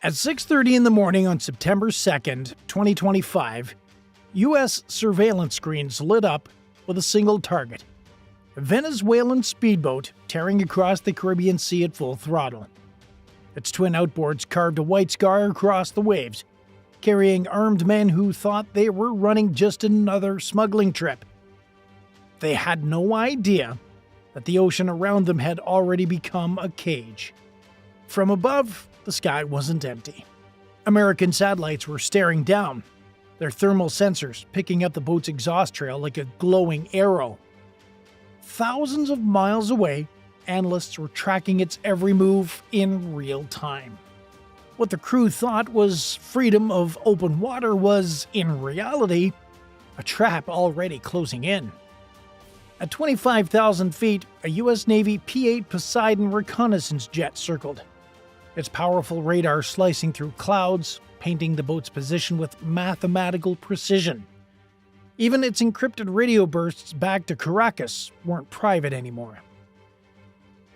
At 6:30 in the morning on September 2nd, 2025, U.S. surveillance screens lit up with a single target: a Venezuelan speedboat tearing across the Caribbean Sea at full throttle. Its twin outboards carved a white scar across the waves, carrying armed men who thought they were running just another smuggling trip. They had no idea that the ocean around them had already become a cage. From above, the sky wasn't empty. American satellites were staring down, their thermal sensors picking up the boat's exhaust trail like a glowing arrow. Thousands of miles away, analysts were tracking its every move in real time. What the crew thought was freedom of open water was, in reality, a trap already closing in. At 25,000 feet, a U.S. Navy P-8 Poseidon reconnaissance jet circled, its powerful radar slicing through clouds, painting the boat's position with mathematical precision. Even its encrypted radio bursts back to Caracas weren't private anymore.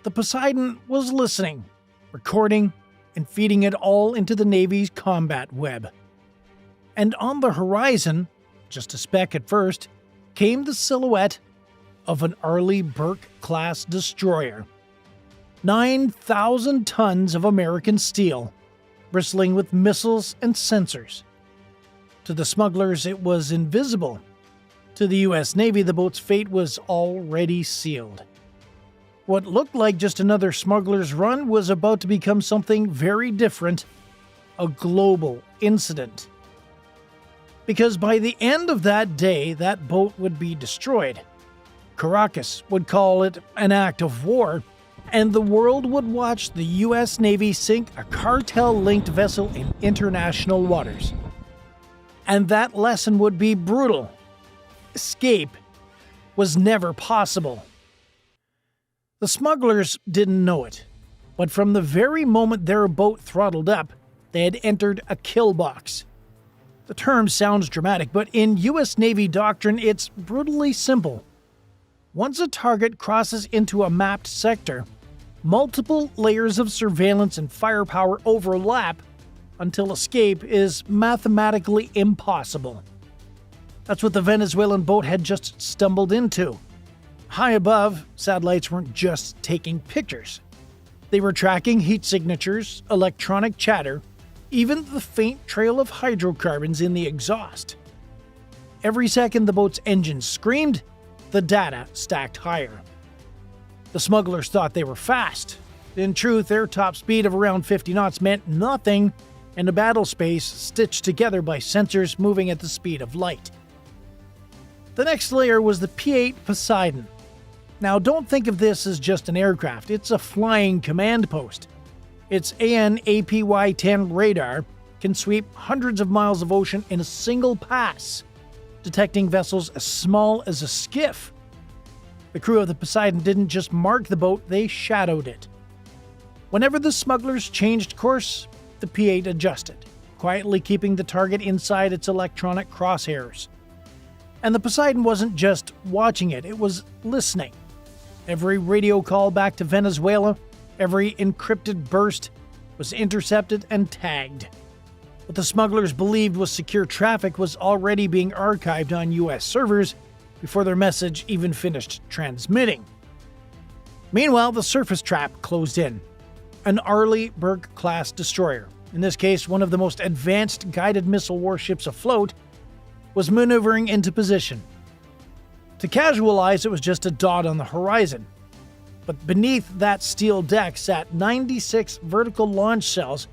The Poseidon was listening, recording, and feeding it all into the Navy's combat web. And on the horizon, just a speck at first, came the silhouette of an Arleigh Burke-class destroyer. 9,000 tons of American steel, bristling with missiles and sensors. To the smugglers, it was invisible. To the U.S. Navy, the boat's fate was already sealed. What looked like just another smuggler's run was about to become something very different: a global incident. Because by the end of that day, that boat would be destroyed. Caracas would call it an act of war, and the world would watch the U.S. Navy sink a cartel-linked vessel in international waters. And that lesson would be brutal. Escape was never possible. The smugglers didn't know it, but from the very moment their boat throttled up, they had entered a kill box. The term sounds dramatic, but in U.S. Navy doctrine, it's brutally simple. Once a target crosses into a mapped sector, multiple layers of surveillance and firepower overlap until escape is mathematically impossible. That's what the Venezuelan boat had just stumbled into. High above, satellites weren't just taking pictures. They were tracking heat signatures, electronic chatter, even the faint trail of hydrocarbons in the exhaust. Every second the boat's engine screamed, the data stacked higher. The smugglers thought they were fast. In truth, their top speed of around 50 knots meant nothing in a battle space stitched together by sensors moving at the speed of light. The next layer was the P-8 Poseidon. Now, don't think of this as just an aircraft. It's a flying command post. Its AN/APY-10 radar can sweep hundreds of miles of ocean in a single pass, detecting vessels as small as a skiff. The crew of the Poseidon didn't just mark the boat, they shadowed it. Whenever the smugglers changed course, the P-8 adjusted, quietly keeping the target inside its electronic crosshairs. And the Poseidon wasn't just watching it, it was listening. Every radio call back to Venezuela, every encrypted burst was intercepted and tagged. What the smugglers believed was secure traffic was already being archived on U.S. servers before their message even finished transmitting. Meanwhile, the surface trap closed in. An Arleigh Burke-class destroyer, in this case one of the most advanced guided missile warships afloat, was maneuvering into position. To casual eyes, it was just a dot on the horizon. But beneath that steel deck sat 96 vertical launch cells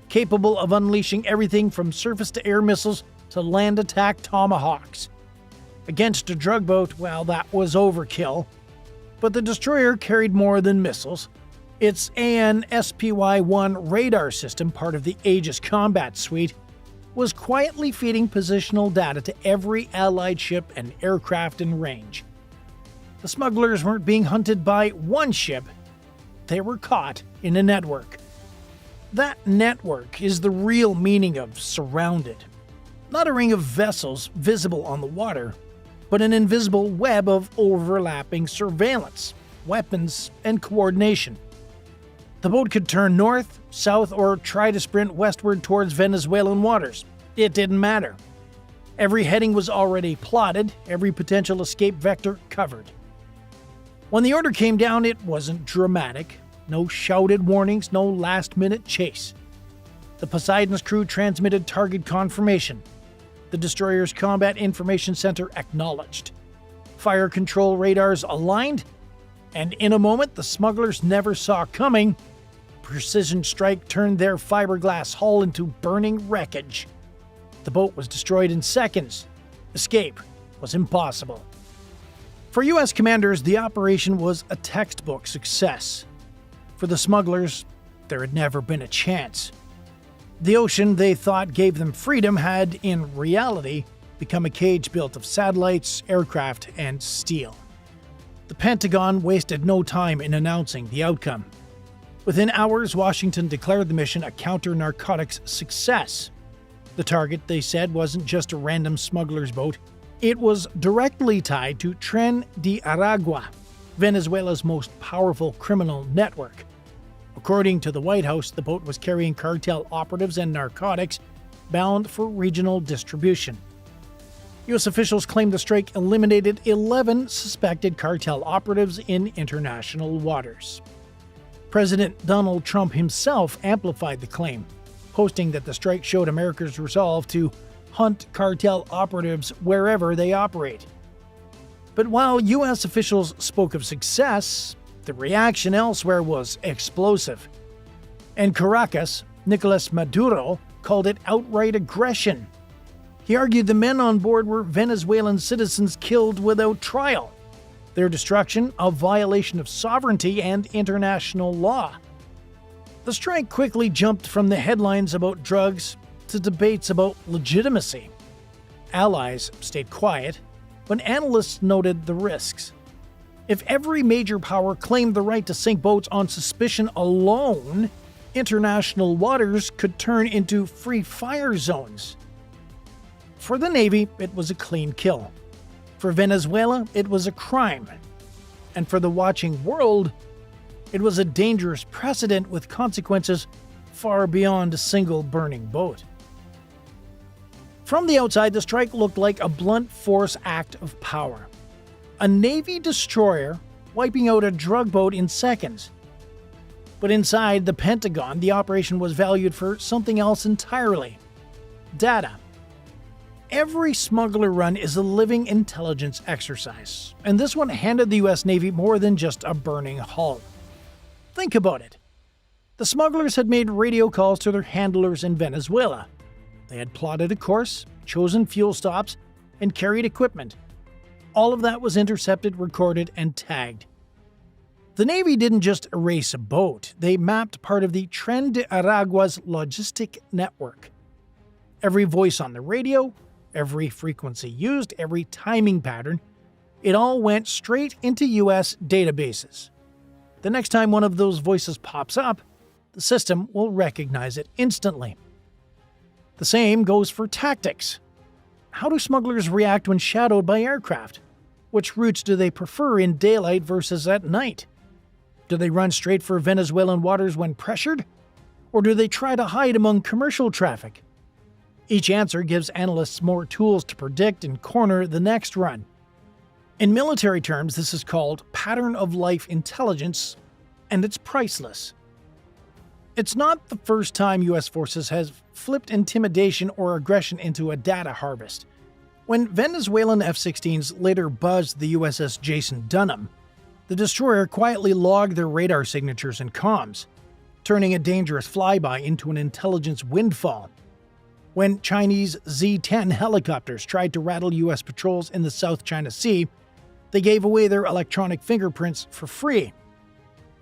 capable of unleashing everything from surface-to-air missiles to land attack tomahawks. Against a drug boat, well, that was overkill. But the destroyer carried more than missiles. Its AN/SPY-1 radar system, part of the Aegis combat suite, was quietly feeding positional data to every Allied ship and aircraft in range. The smugglers weren't being hunted by one ship. They were caught in a network. That network is the real meaning of surrounded. Not a ring of vessels visible on the water, but an invisible web of overlapping surveillance, weapons, and coordination. The boat could turn north, south, or try to sprint westward towards Venezuelan waters. It didn't matter. Every heading was already plotted, every potential escape vector covered. When the order came down, it wasn't dramatic. No shouted warnings, no last-minute chase. The Poseidon's crew transmitted target confirmation. The destroyer's Combat Information Center acknowledged. Fire control radars aligned, and in a moment the smugglers never saw coming, precision strike turned their fiberglass hull into burning wreckage. The boat was destroyed in seconds. Escape was impossible. For U.S. commanders, the operation was a textbook success. For the smugglers, there had never been a chance. The ocean they thought gave them freedom had, in reality, become a cage built of satellites, aircraft, and steel. The Pentagon wasted no time in announcing the outcome. Within hours, Washington declared the mission a counter-narcotics success. The target, they said, wasn't just a random smuggler's boat. It was directly tied to Tren de Aragua, Venezuela's most powerful criminal network. According to the White House, the boat was carrying cartel operatives and narcotics bound for regional distribution. U.S. officials claimed the strike eliminated 11 suspected cartel operatives in international waters. President Donald Trump himself amplified the claim, posting that the strike showed America's resolve to hunt cartel operatives wherever they operate. But while U.S. officials spoke of success, the reaction elsewhere was explosive. In Caracas, Nicolas Maduro called it outright aggression. He argued the men on board were Venezuelan citizens killed without trial, their destruction a violation of sovereignty and international law. The strike quickly jumped from the headlines about drugs to debates about legitimacy. Allies stayed quiet, but analysts noted the risks. If every major power claimed the right to sink boats on suspicion alone, international waters could turn into free fire zones. For the Navy, it was a clean kill. For Venezuela, it was a crime. And for the watching world, it was a dangerous precedent with consequences far beyond a single burning boat. From the outside, the strike looked like a blunt force act of power. A Navy destroyer wiping out a drug boat in seconds. But inside the Pentagon, the operation was valued for something else entirely: data. Every smuggler run is a living intelligence exercise, and this one handed the U.S. Navy more than just a burning hull. Think about it. The smugglers had made radio calls to their handlers in Venezuela. They had plotted a course, chosen fuel stops, and carried equipment. All of that was intercepted, recorded, and tagged. The Navy didn't just erase a boat, they mapped part of the Tren de Aragua's logistic network. Every voice on the radio, every frequency used, every timing pattern, it all went straight into U.S. databases. The next time one of those voices pops up, the system will recognize it instantly. The same goes for tactics. How do smugglers react when shadowed by aircraft? Which routes do they prefer in daylight versus at night? Do they run straight for Venezuelan waters when pressured? Or do they try to hide among commercial traffic? Each answer gives analysts more tools to predict and corner the next run. In military terms, this is called pattern of life intelligence, and it's priceless. It's not the first time U.S. forces has flipped intimidation or aggression into a data harvest. When Venezuelan F-16s later buzzed the USS Jason Dunham, the destroyer quietly logged their radar signatures and comms, turning a dangerous flyby into an intelligence windfall. When Chinese Z-10 helicopters tried to rattle U.S. patrols in the South China Sea, they gave away their electronic fingerprints for free.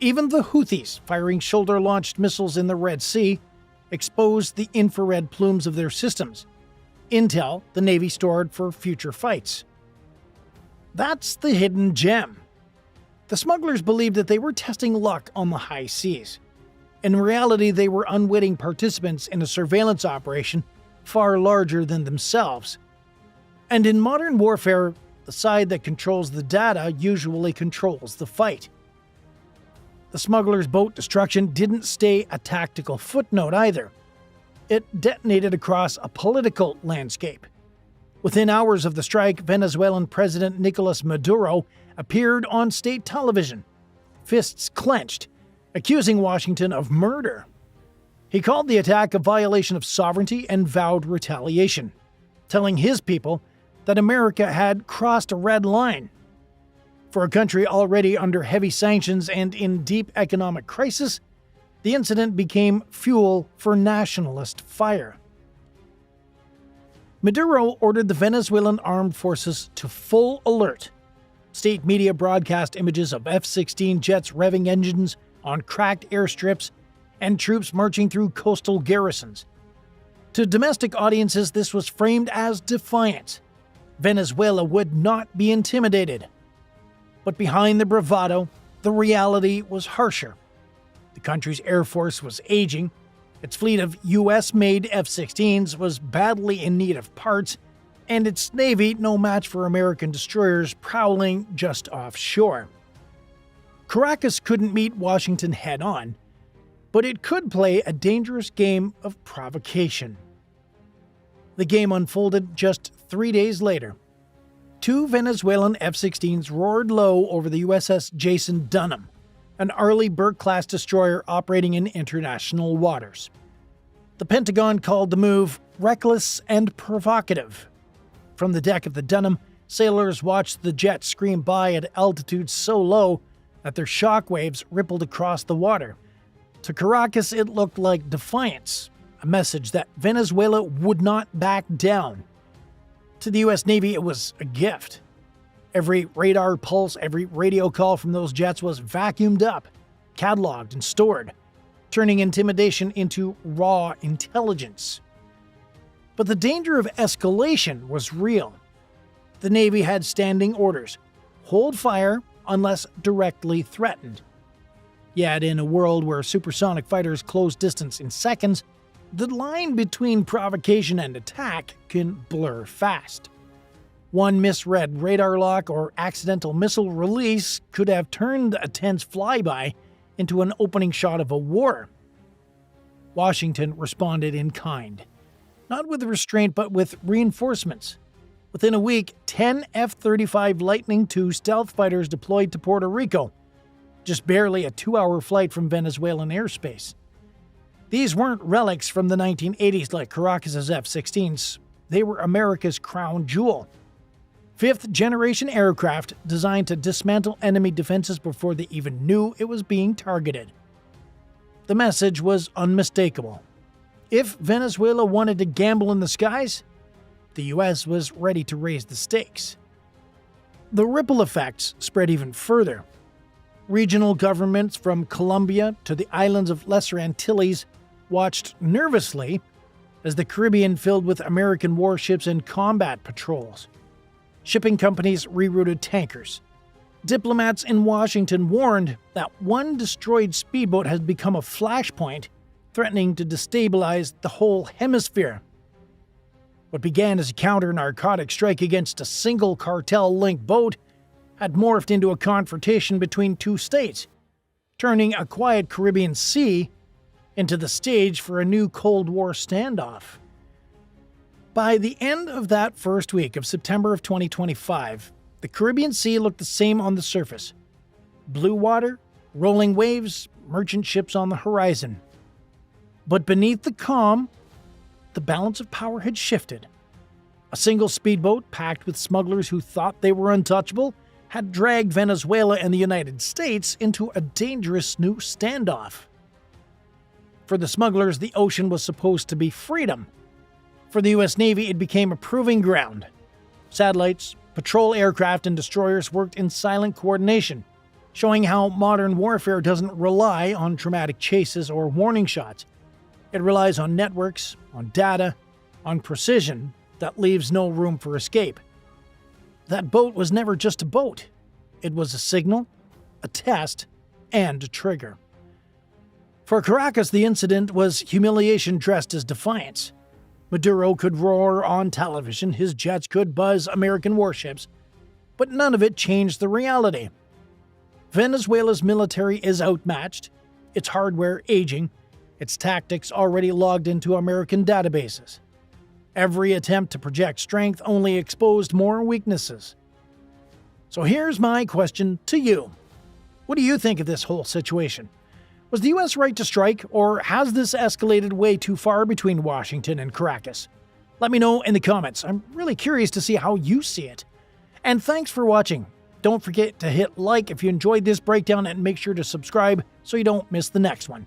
Even the Houthis, firing shoulder-launched missiles in the Red Sea, exposed the infrared plumes of their systems, intel the Navy stored for future fights. That's the hidden gem. The smugglers believed that they were testing luck on the high seas. In reality, they were unwitting participants in a surveillance operation far larger than themselves. And in modern warfare, the side that controls the data usually controls the fight. the smugglers' boat destruction didn't stay a tactical footnote either. It detonated across a political landscape. Within hours of the strike, Venezuelan President Nicolas Maduro appeared on state television, fists clenched, accusing Washington of murder. He called the attack a violation of sovereignty and vowed retaliation, telling his people that America had crossed a red line. For a country already under heavy sanctions and in deep economic crisis, the incident became fuel for nationalist fire. Maduro ordered the Venezuelan armed forces to full alert. State media broadcast images of F-16 jets revving engines on cracked airstrips and troops marching through coastal garrisons. To domestic audiences, this was framed as defiance. Venezuela would not be intimidated. But behind the bravado, the reality was harsher. The country's air force was aging, its fleet of U.S.-made F-16s was badly in need of parts, and its navy no match for American destroyers prowling just offshore. Caracas couldn't meet Washington head-on, but it could play a dangerous game of provocation. The game unfolded just 3 days later. 2 Venezuelan F-16s roared low over the USS Jason Dunham, an Arleigh Burke-class destroyer operating in international waters. The Pentagon called the move reckless and provocative. From the deck of the Dunham, sailors watched the jet scream by at altitudes so low that their shock waves rippled across the water. To Caracas, it looked like defiance, a message that Venezuela would not back down. To the U.S. Navy, it was a gift. Every radar pulse, every radio call from those jets was vacuumed up, cataloged, and stored, turning intimidation into raw intelligence. But the danger of escalation was real. The Navy had standing orders: hold fire unless directly threatened. Yet in a world where supersonic fighters close distance in seconds, the line between provocation and attack can blur fast. One misread radar lock or accidental missile release could have turned a tense flyby into an opening shot of a war. Washington responded in kind. Not with restraint, but with reinforcements. Within a week, 10 F-35 Lightning II stealth fighters deployed to Puerto Rico, just barely a 2-hour flight from Venezuelan airspace. These weren't relics from the 1980s like Caracas' F-16s. They were America's crown jewel. 5th-generation aircraft designed to dismantle enemy defenses before they even knew it was being targeted. The message was unmistakable. If Venezuela wanted to gamble in the skies, the U.S. was ready to raise the stakes. The ripple effects spread even further. Regional governments from Colombia to the islands of Lesser Antilles watched nervously as the Caribbean filled with American warships and combat patrols. Shipping companies rerouted tankers. Diplomats in Washington warned that one destroyed speedboat had become a flashpoint, threatening to destabilize the whole hemisphere. What began as a counter-narcotic strike against a single cartel-linked boat had morphed into a confrontation between 2 states, turning a quiet Caribbean sea into the stage for a new Cold War standoff. By the end of that first week of September of 2025, the Caribbean Sea looked the same on the surface. Blue water, rolling waves, merchant ships on the horizon. But beneath the calm, the balance of power had shifted. A single speedboat packed with smugglers who thought they were untouchable had dragged Venezuela and the United States into a dangerous new standoff. For the smugglers, the ocean was supposed to be freedom. For the U.S. Navy, it became a proving ground. Satellites, patrol aircraft, and destroyers worked in silent coordination, showing how modern warfare doesn't rely on dramatic chases or warning shots. It relies on networks, on data, on precision that leaves no room for escape. That boat was never just a boat. It was a signal, a test, and a trigger. For Caracas, the incident was humiliation dressed as defiance. Maduro could roar on television, his jets could buzz American warships, but none of it changed the reality. Venezuela's military is outmatched, its hardware aging, its tactics already logged into American databases. Every attempt to project strength only exposed more weaknesses. So here's my question to you. What do you think of this whole situation? Was the US right to strike, or has this escalated way too far between Washington and Caracas? Let me know in the comments. I'm really curious to see how you see it. And thanks for watching. Don't forget to hit like if you enjoyed this breakdown, and make sure to subscribe so you don't miss the next one.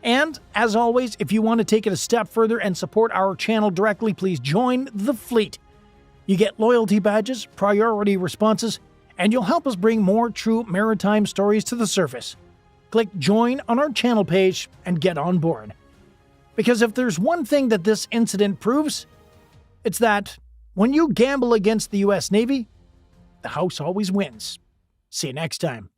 And, as always, if you want to take it a step further and support our channel directly, please join the fleet. You get loyalty badges, priority responses, and you'll help us bring more true maritime stories to the surface. Click join on our channel page and get on board. Because if there's one thing that this incident proves, it's that when you gamble against the US Navy, the house always wins. See you next time.